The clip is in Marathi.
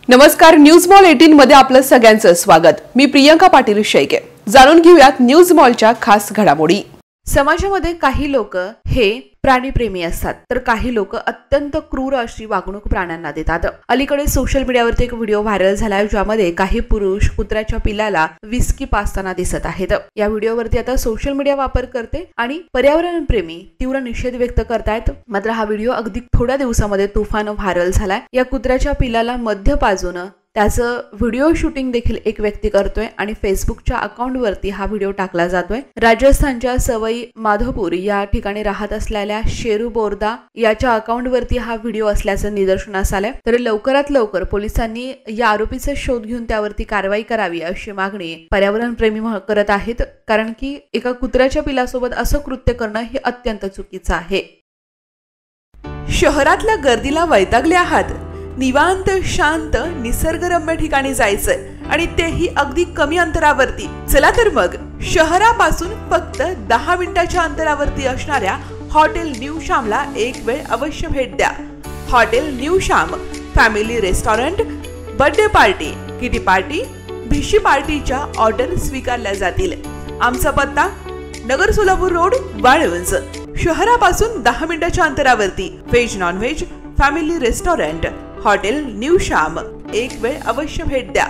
नमस्कार, न्यूज मॉल 18 मध्ये आपलं सगळ्यांचं स्वागत। मी प्रियंका पाटील शेळके। जाणून घेऊयात न्यूज मॉलच्या खास घडामोडी। समाजामध्ये काही लोक हे प्राणीप्रेमी असतात, तर काही लोक अत्यंत क्रूर अशी वागणूक प्राण्यांना देतात। अलीकडे सोशल मीडियावरती एक व्हिडिओ व्हायरल झालाय, ज्यामध्ये काही पुरुष कुत्र्याच्या पिल्लाला विस्की पाजताना दिसत आहेत। या व्हिडिओवरती आता सोशल मीडिया वापरकर्ते आणि पर्यावरणप्रेमी तीव्र निषेध व्यक्त करतायत। मात्र हा व्हिडिओ अगदी थोड्या दिवसामध्ये तुफान व्हायरल झालाय। या कुत्र्याच्या पिल्लाला मध्य पाजून त्याचं व्हिडिओ शूटिंग देखील एक व्यक्ती करतोय आणि फेसबुकच्या अकाउंटवरती हा व्हिडिओ टाकला जातोय। राजस्थानच्या सवई माधोपूर या ठिकाणी राहत असलेल्या शेरू बोरदा याच्या अकाउंटवरती हा व्हिडिओ असल्याचं निदर्शनास आलंय। तर लवकरात लवकर पोलिसांनी या आरोपीचा शोध घेऊन त्यावरती कारवाई करावी अशी मागणी पर्यावरणप्रेमी करत आहेत, कारण की एका कुत्र्याच्या पिलासोबत असं कृत्य करणं हे अत्यंत चुकीचं आहे। शहरातल्या गर्दीला वैतागले आहात? निवांत शांत निसर्गरम्य ठिकाणी जायचंय आणि तेही अगदी कमी अंतरावरती। चला तर मग शहरापासून फक्त 10 मिनिटाच्या अंतरावरती असणाऱ्या हॉटेल न्यू श्यामला एक वेळ अवश्य भेट द्या। Hotel new Shyam family restaurant, birthday party, kitty party, भिशी पार्टीच्या ऑर्डर स्वीकारल्या जातील। आमचा पत्ता नगर सोलापूर रोड, वाळुंज। शहरापासून 10 मिनिटाच्या अंतरावरती veg non veg family restaurant hotel new Shyam, एक वेळ अवश्य भेट द्या।